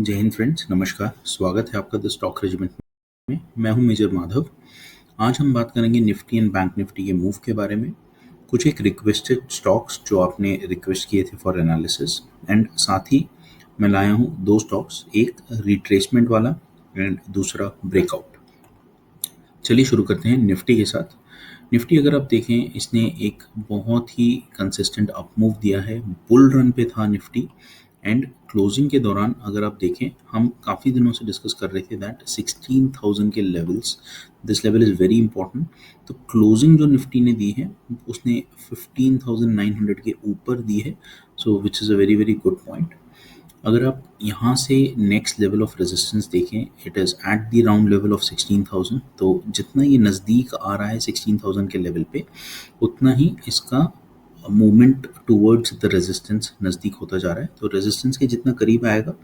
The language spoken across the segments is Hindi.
जय हिंद फ्रेंड्स, नमस्कार। स्वागत है आपका द स्टॉक रेजिमेंट में। मैं हूं मेजर माधव। आज हम बात करेंगे निफ्टी एंड बैंक निफ्टी के मूव के बारे में, कुछ एक रिक्वेस्टेड स्टॉक्स जो आपने रिक्वेस्ट किए थे फॉर एनालिसिस, एंड साथ ही मैं लाया हूं दो स्टॉक्स, एक रिट्रेसमेंट वाला एंड दूसरा ब्रेकआउट। चलिए शुरू करते हैं निफ्टी के साथ। निफ्टी अगर आप देखें, इसने एक बहुत ही कंसिस्टेंट अप मूव दिया है। बुल रन पे था निफ्टी एंड क्लोजिंग के दौरान अगर आप देखें, हम काफ़ी दिनों से डिस्कस कर रहे थे दैट 16,000 के levels, this level is very important. तो क्लोजिंग जो निफ्टी ने दी है उसने 15,900 के ऊपर दी है, so which is a very very good point. अगर आप यहाँ से नेक्स्ट लेवल ऑफ रेजिस्टेंस देखें, it is at the round level of 16,000। तो जितना ये नज़दीक आ रहा है 16,000 के लेवल पे, उतना ही इसका मूवमेंट टूवर्ड्स द रेजिस्टेंस नज़दीक होता जा रहा है। तो रेजिस्टेंस के जितना करीब आएगा,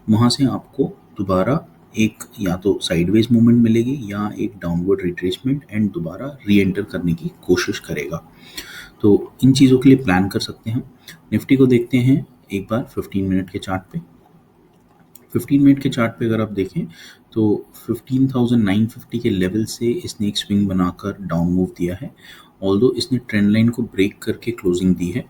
वहाँ से आपको दोबारा एक या तो साइडवेज मूवमेंट मिलेगी या एक डाउनवर्ड रिट्रेसमेंट एंड दोबारा री एंटर करने की कोशिश करेगा। तो इन चीज़ों के लिए प्लान कर सकते हैं हम। निफ्टी को देखते हैं एक बार 15 मिनट के चार्ट पे। 15 मिनट के चार्ट पे अगर आप देखें तो 15,950 के लेवल से इसने एक स्विंग बनाकर डाउन मूव दिया है। ऑल्दो इसने ट्रेंड लाइन को ब्रेक करके क्लोजिंग दी है।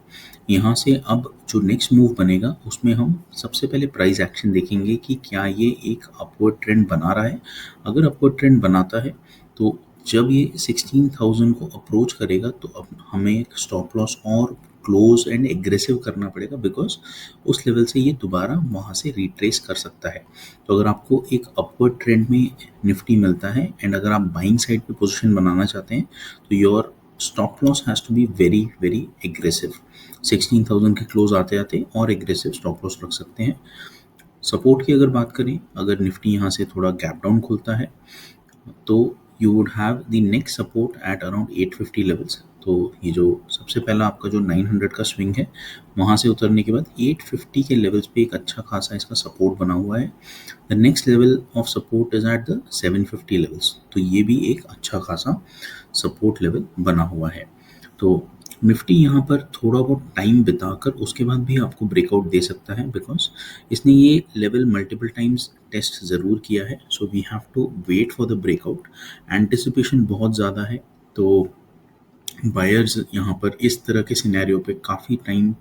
यहाँ से अब जो नेक्स्ट मूव बनेगा उसमें हम सबसे पहले प्राइस एक्शन देखेंगे कि क्या ये एक अपवर्ड ट्रेंड बना रहा है। अगर अपवर्ड ट्रेंड बनाता है तो जब ये 16,000 को अप्रोच करेगा तो अब हमें एक स्टॉप लॉस और क्लोज एंड एग्रेसिव करना पड़ेगा, बिकॉज उस लेवल से ये दोबारा वहाँ से रिट्रेस कर सकता है। तो अगर आपको एक अपवर्ड ट्रेंड में निफ्टी मिलता है एंड अगर आप बाइंग साइड पे पोजीशन बनाना चाहते हैं तो your stop loss has to be very very aggressive. 16,000 के क्लोज आते आते और एग्रेसिव स्टॉप लॉस रख सकते हैं। सपोर्ट की अगर बात करें, अगर निफ्टी यहाँ से थोड़ा गैप डाउन खुलता है तो you would have the next support at around 850 levels. तो ये जो सबसे पहला आपका जो 900 का स्विंग है, वहाँ से उतरने के बाद 850 के लेवल्स पे एक अच्छा खासा इसका सपोर्ट बना हुआ है। The next level of support is at the 750 levels. तो ये भी एक अच्छा खासा सपोर्ट लेवल बना हुआ है। तो निफ्टी यहाँ पर थोड़ा बहुत टाइम बिताकर उसके बाद भी आपको ब्रेकआउट दे सकता है, बिकॉज इसने ये लेवल मल्टीपल टाइम्स टेस्ट ज़रूर किया है। So we have to wait for the breakout. Anticipation बहुत ज़्यादा है, तो बायर्स यहाँ पर इस तरह के सिनेरियो पे काफ़ी टाइम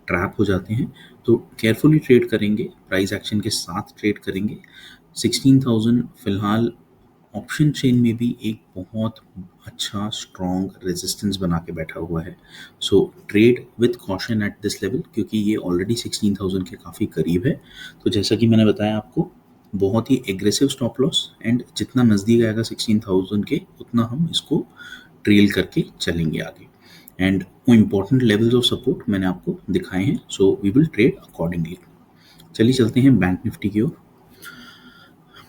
ट्रैप हो जाते हैं। तो केयरफुली ट्रेड करेंगे, प्राइस एक्शन के साथ ट्रेड करेंगे। 16,000 फिलहाल ऑप्शन चेन में भी एक बहुत अच्छा स्ट्रॉन्ग रेजिस्टेंस बना के बैठा हुआ है। So trade with caution at this level, क्योंकि ये ऑलरेडी 16,000 के काफ़ी करीब है। तो जैसा कि मैंने बताया आपको, बहुत ही एग्रेसिव स्टॉप लॉस एंड जितना नज़दीक आएगा 16,000 के उतना हम इसको ट्रेल करके चलेंगे आगे। एंड वो इम्पोर्टेंट लेवल्स ऑफ सपोर्ट मैंने आपको दिखाए हैं, so we will trade accordingly. चलिए चलते हैं बैंक निफ्टी की ओर।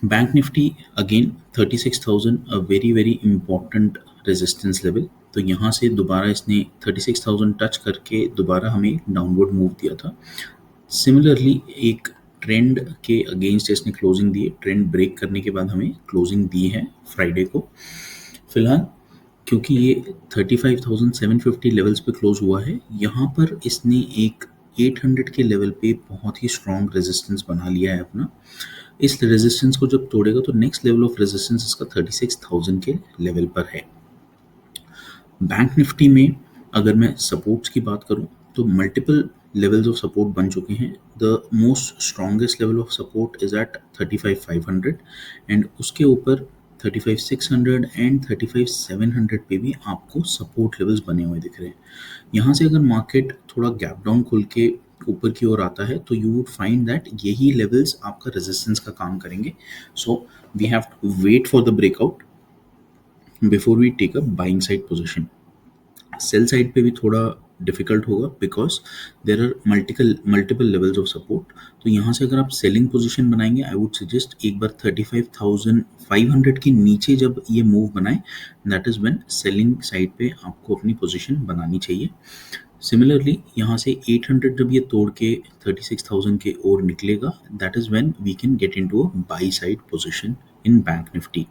Bank Nifty again 36,000, a very very important resistance level. तो यहाँ से दोबारा इसने 36,000 टच करके दोबारा हमें डाउनवर्ड मूव दिया था। सिमिलरली एक ट्रेंड के अगेंस्ट इसने क्लोजिंग दी है। ट्रेंड ब्रेक करने के बाद हमें क्लोजिंग दी है फ्राइडे को। फिलहाल क्योंकि ये 35,750 लेवल्स पे क्लोज हुआ है, यहाँ पर इसने एक 800 के लेवल पे बहुत ही स्ट्रॉन्ग रेजिस्टेंस बना लिया है अपना। इस रेजिस्टेंस को जब तोड़ेगा तो नेक्स्ट लेवल ऑफ रेजिस्टेंस इसका 36,000 के लेवल पर है। बैंक निफ्टी में अगर मैं सपोर्ट्स की बात करूं तो मल्टीपल लेवल्स ऑफ सपोर्ट बन चुके हैं। The most strongest level of support is at 35,500 and उसके ऊपर 35,600 एंड 35,700 पे भी आपको सपोर्ट लेवल्स बने हुए दिख रहे हैं। यहाँ से अगर मार्केट थोड़ा गैप डाउन खुल के ऊपर की ओर आता है तो यू वुड फाइंड दैट यही लेवल्स आपका रेजिस्टेंस का काम करेंगे। So we have to wait for the breakout before we take a buying side position. Sell side पे भी थोड़ा डिफिकल्ट होगा, because there are multiple levels of support. तो यहाँ से अगर आप सेलिंग पोजीशन बनाएंगे, आई वुड सजेस्ट एक बार 35,500 के नीचे जब ये मूव बनाए, that is when selling side पे आपको अपनी पोजीशन बनानी चाहिए। सिमिलरली यहाँ से 800 जब ये तोड़ के 36,000 के ओर निकलेगा, that is when we can get into a buy side position in Bank Nifty.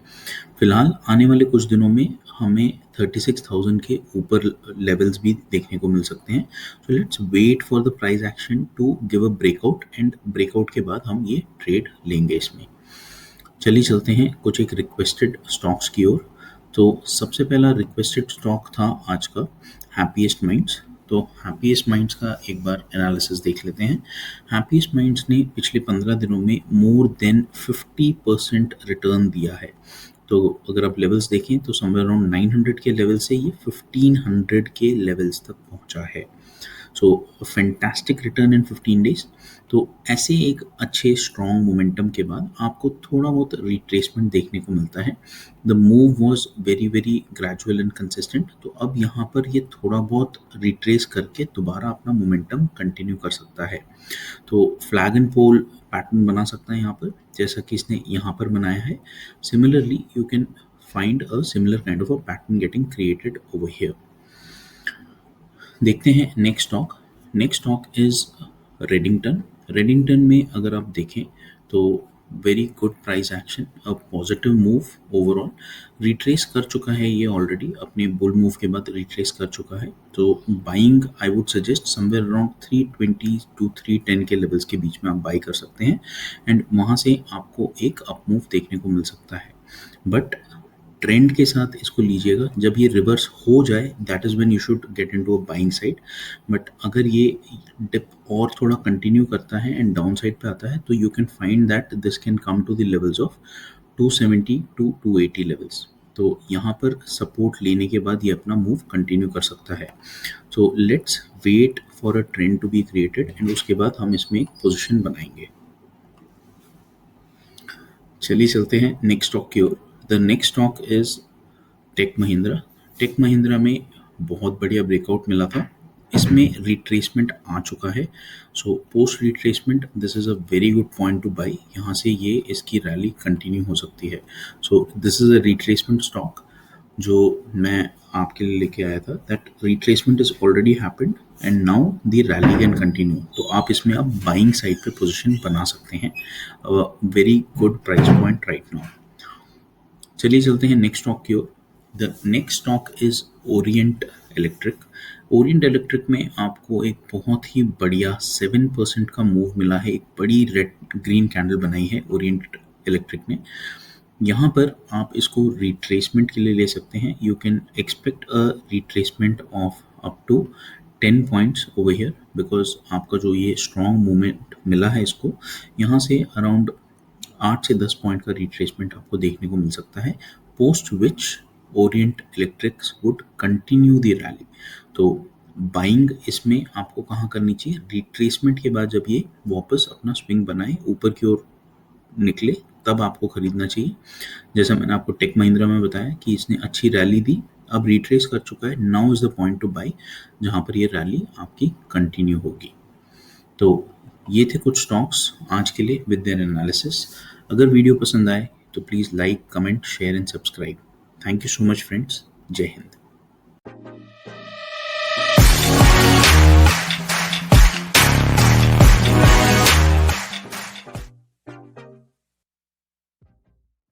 फिलहाल आने वाले कुछ दिनों में हमें 36,000 के ऊपर लेवल्स भी देखने को मिल सकते हैं। So let's wait for the price action to give a breakout, and breakout के बाद हम ये ट्रेड लेंगे इसमें। चलिए चलते हैं कुछ एक रिक्वेस्टेड स्टॉक्स की ओर। तो सबसे पहला रिक्वेस्टेड स्टॉक था आज का हैप्पीएस्ट माइंड्स। तो हैप्पीएस्ट माइंड्स का एक बार एनालिसिस देख लेते हैं। हैप्पीएस्ट माइंड्स ने पिछले 15 दिनों में मोर देन 50% रिटर्न दिया है। तो अगर आप लेवल्स देखें तो समवेयर अराउंड 900 के लेवल से ये 1500 के लेवल्स तक पहुंचा है। सो फैंटास्टिक रिटर्न इन 15 डेज। तो ऐसे एक अच्छे स्ट्रॉन्ग मोमेंटम के बाद आपको थोड़ा बहुत रिट्रेसमेंट देखने को मिलता है। The move was very very gradual and consistent. तो अब यहाँ पर ये थोड़ा बहुत रिट्रेस करके दोबारा अपना मोमेंटम कंटिन्यू कर सकता है। तो फ्लैग एंड पोल पैटर्न बना सकता है यहाँ पर, जैसा कि इसने यहाँ पर बनाया है। Similarly you can find a similar kind of a pattern getting created over here. देखते हैं next stock. Next stock is Redington. Redington में अगर आप देखें तो very good price action, a positive move overall. Retrace कर चुका है ये ऑलरेडी, अपने बुल मूव के बाद रिट्रेस कर चुका है। तो buying I would suggest somewhere around 320 to 310 के लेवल्स के बीच में आप बाई कर सकते हैं, एंड वहाँ से आपको एक अप मूव देखने को मिल सकता है। बट ट्रेंड के साथ इसको लीजिएगा। जब ये रिवर्स हो जाए that is when you should get into a buying side. But अगर ये डिप और थोड़ा कंटिन्यू करता है एंड डाउन साइड पे आता है तो you can find that this can come to the levels of 270 to 280 levels. तो यहाँ पर सपोर्ट लेने के बाद ये अपना मूव कंटिन्यू कर सकता है। So let's wait for a trend to be created, and उसके बाद हम इसमें एक पोजिशन बनाएंगे। चलिए चलते हैं नेक्स्ट स्टॉक की ओर। The next stock is Tech Mahindra. Tech Mahindra में बहुत बढ़िया ब्रेकआउट मिला था। इसमें रिट्रेसमेंट आ चुका है। So post retracement this is a very good point two by. यहाँ से ये इसकी रैली कंटिन्यू हो सकती है। So this is a retracement stock जो मैं आपके लिए लेके आया था। That retracement is already happened and now the rally can continue. तो आप इसमें अब बाइंग साइड पे पोजीशन बना सकते हैं। Very good price point right now. चलिए चलते हैं नेक्स्ट स्टॉक की ओर। The next stock is Orient Electric. Orient Electric में आपको एक बहुत ही बढ़िया 7% का मूव मिला है। एक बड़ी रेड ग्रीन कैंडल बनाई है ओरिएंट इलेक्ट्रिक ने। यहाँ पर आप इसको रिट्रेसमेंट के लिए ले सकते हैं। You can expect a retracement of up to 10 points over here, because आपका जो ये स्ट्रॉन्ग मूवमेंट मिला है इसको, यहाँ से अराउंड 8 से 10 पॉइंट का रिट्रेसमेंट आपको देखने को मिल सकता है, post which Orient electrics would continue the rally. तो बाइंग इसमें आपको कहाँ करनी चाहिए? रिट्रेसमेंट के बाद जब ये वापस अपना स्विंग बनाए ऊपर की ओर निकले तब आपको खरीदना चाहिए। जैसा मैंने आपको टेक महिंद्रा में बताया कि इसने अच्छी रैली दी, अब रिट्रेस कर चुका है। Now is the point two by जहाँ पर ये रैली आपकी कंटिन्यू होगी। तो ये थे कुछ स्टॉक्स आज के लिए विद देयर एनालिसिस। अगर वीडियो पसंद आए तो please like, comment, share and subscribe. Thank you so much friends. जय हिंद।